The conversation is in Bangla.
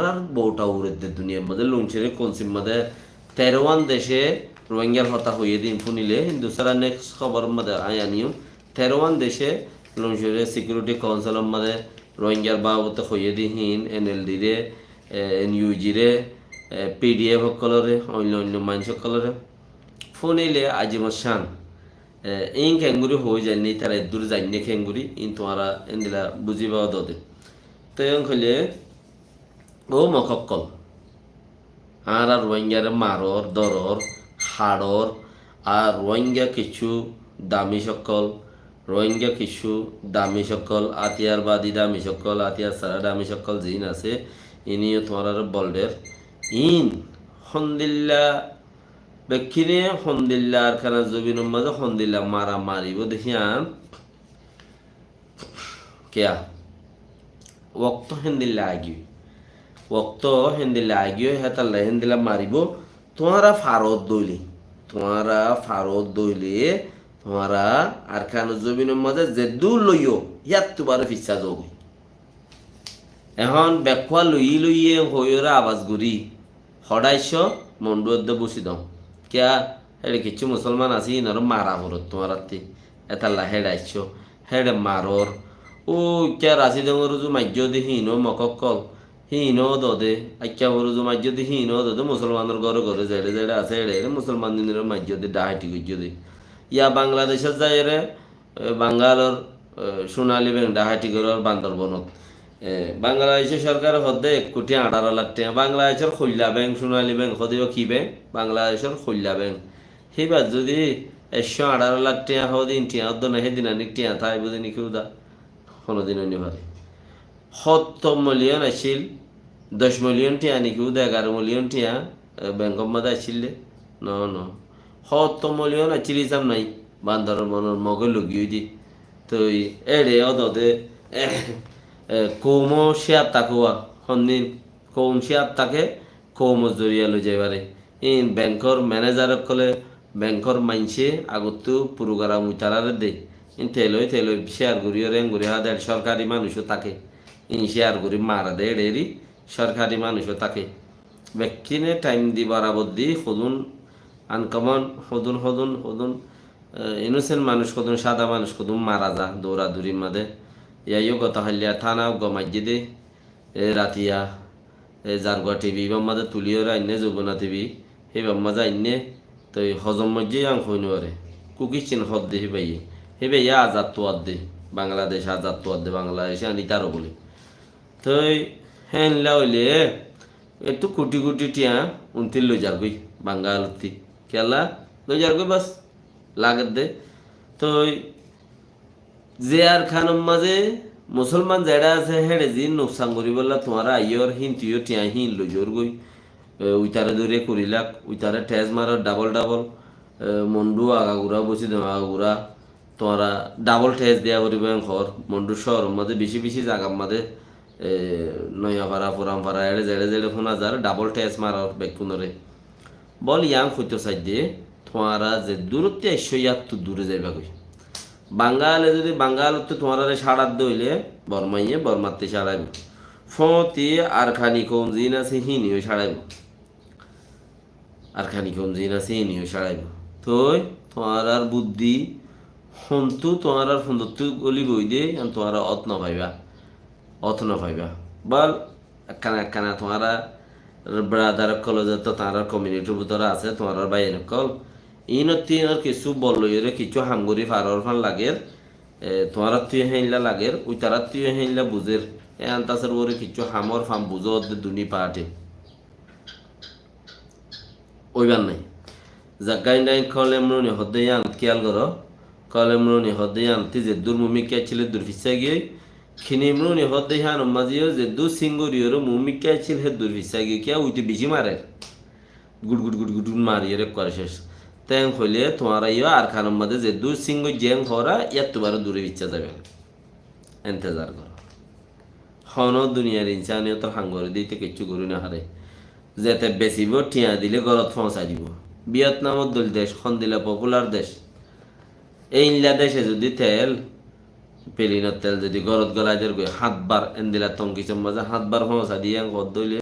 আর বউটা উড়ে দে দুনিয়ার মধ্যে লুমছেরে কনসিম মধ্যে 13 দেশে রোহিঙ্গার হতা হইয়ে দিন ফুনিলে হিন্দুস্তান নেক্সট খবর মধ্যে আয়ানিও 13 দেশে লুমছেরে সিকিউরিটি কাউন্সিলের মধ্যে রোহিঙ্গার বাবতে হইয়ে দি হিন এনএলডি রে এনইউজি রে পিডিএফ সকলরে অন্য অন্য মানুষ সকলরে ফুনিলে আজিমত শান ইন খেঙ্গুরি হয়ে যায়নি তারা দূর যায়নি খেঙ্গুরি ইন তোমারা এনদিলা বুঝিবা দে তো হইলে ও মকক্কল আর রোহিঙ্গার মারর দরর হাড়র আর রোহিঙ্গা কিছু দামি সকল রোহিঙ্গা কিছু দামি সকল আতিয়ারবাদী দামি সকল আতিয়ার সারা দামি সকল জিন আছে ইনিও তোমার বলডের ইন হন্দিল্লা বেক্ষিনে হন্দিল্লা আর খানা জবিনের মাঝে হন্দিল্লা মারা মারিব দেখিয়ান কেয়া ওক্ত হেন্দিল্লা আগি ওক্ত হেন্দিল্লা আগিও হেতাল্লা হেন্দিল্লা মারিব তোমারা ফারত দইলে তোমারা আর খানা জবিনের মাঝে যে দূর লইও ইয়াত তোমার ফিসা যোগ এখন বেকুয়া লইয়ে হইরা আওয়াজ গুড়ি হড়াইশ মন্ডুয়াদ্দ বসি দাও কেয়া হেড়ে কিছু মুসলমান আছি ইনার মারা হরত তোমার এতাল্লা হেড়াইছ হেড়ে মারর ও কে রাশি দঙ্গরুজু মাজ্য দি হিন মকক্কল হিন দদে আজ্ঞা বরুজু মাজ্য দি হিন দদে মুসলমানের ঘরে ঘরে যেড়ে যেড়ে আছে এড়ে মুসলমান দিনের মাজ্য দি ডাহাটি গুজ্য দি ইয়া বাংলাদেশের যায় রে বাঙ্গালর সোনালী ব্যাংক ডাহাটি ঘরের বান্দরবনত বাংলাদেশের সরকার হদে 1,18,00,000 টাকা বাংলাদেশের খৈলা ব্যাংক সোনালী ব্যাংক হদেও কি ব্যাংক বাংলাদেশের খৈলা ব্যাংক সেইবার যদি 118,00,000 টাকা হদিন টিয়া হদ না সেদিন আনি টিয়া থাই বুঝি নি কেউ দা কোনোদিন অন্য পারে 70 মিলিয়ন আসছিল 10 মিলিয়ন টিয়া নি কেউ দা 11 মিলিয়ন টিয়া ব্যাংকের মধ্যে আসছিল ন 70 মিলিয়ন আসছিল হিসাব নাই বান্দরবনের মগে লগিয়ে দি তো এড়ে অদে কৌম শিয়াব তাকুয়া সন্দিন কৌম শিয়াব তাকে কৌম জরিয়া লৈ যাইবারে ইন ব্যাংকর ম্যানেজার কলে ব্যাংকর মাইনছে আগতো পুরুগারা মুতারারে দে ইন তেলই শেয়ার করিও রেং করি হাদের সরকারি মানুষও থাকে ইন শেয়ার করি মারা দে এড়েরি সরকারি মানুষও থাকে ব্যক্তিনে টাইম দি বরাবর দি সদুন আনকমন সদুন ইনোসেন্ট মানুষ সদুন সাদা মানুষ সদুন মারা যা দৌড়াদৌড়ির মাঝে ইয়াইও কথা হাল্লিয়া থানা গমাইজে দে রাতিয়া জারগা টিভি বাম্মাদের তুলিও আইনে যৌবনা টিভি সেই বাম্মা আইনে তো হজম মজ্জে আং হইন আরে কুকিচিন হদ দে হেবে ইয়া আজাদ তোয়ার দে বাংলাদেশ আজাদ তোয়ার দে বাংলাদেশে আনি তারও বলে তো হ্যাঁ হইলে একটু কোটি কোটি টিয়া উনতিল লই যার গই বাঙ্গালতি কেলা লই যার গই বাস লাগত দে তো যে আর খানম মাঝে মুসলমান যেটা আছে হেড়ে জিন নোকসান করি বললা তোমারা আইয়র হিন তুইও টিয়া হিন লইজোর গই উইতারে দূরে করিলাক উইতারে ঠেস মারো ডাবল মন্ডু আগাগুড়া বসি দেওয়া আগাগুড়া তোমারা ডাবল ঠেস দেওয়া করিব ঘর মন্ডু শহর মাঝে বেশি জায়গার মাঝে নয়াপাড়া পুরামপাড়া এড়ে জেড়ে শোনা যার ডাবল ঠেস মারার বেকুনরে বল ইয়াং হইতে চাই দিয়ে তোমারা যে দূরত্বে 100 দূরে যাইবা কই বাঙ্গালে যদি বাঙ্গালতে তোমার সাড়াত দইলে বর্মাইয়ে বর্মাতে সাড়াইব ফতি আর খানি কম জিন আছে হিনিও সাড়াইব আর খানি কম জিন আছে হিনিও সাড়াইব তো তোমার আর বুদ্ধি হন্তু তোমার আর সুন্দর গলি বই দে তোমার অত ন পাইবা বল একখানা তোমার ব্রাদার কলেজে তো তার কমিউনিটির ভিতরে আছে তোমার বাইন কল ইনতি আর কিছু বললে কিছু হামগুড়ি ফারর ফান লাগের তোমার তুই হেইলা লাগের ওই তারা তুই হেইলা বুঝের আন্তাসের ওরে কিছু হামর ফাম বুঝো দুনি পাটে ওইবার নাই জাগাই নাই কলেমরনি হদে আন খেয়াল করো কলেমরনি হদে আনতি যে দূর মুমিকা ছিল দূর ফিসা গিয়ে খিনিমরনি হদে হান মাঝিও যে দু সিঙ্গুরিওর মুমিকা ছিল হে দূর ফিসা গিয়ে কে উইতে বেশি মারে গুড মারিয়ে রে করে শেষ তেং হইলে তোমার ইয়ে আর খানের মধ্যে যে দূর সিংহ জেং হরা ইয়ার তোমার দূরে ইচ্ছা যাবে এন্তেজার করো হন দুনিয়ার ইনসানিয়ত হাঙ্গরে দিতে কিচ্ছু করি না হারে যেতে বেশিব টিয়া দিলে গলত পৌঁছা দিব ভিয়েতনামত দল দেশ খন দিলে পপুলার দেশ এই ইনলা দেশে যদি তেল পেলিনের তেল যদি গরত গলাইদের 7 বার এন দিলা তঙ্কি চম্বাজা 7 বার পৌঁছা দিয়ে গদ দইলে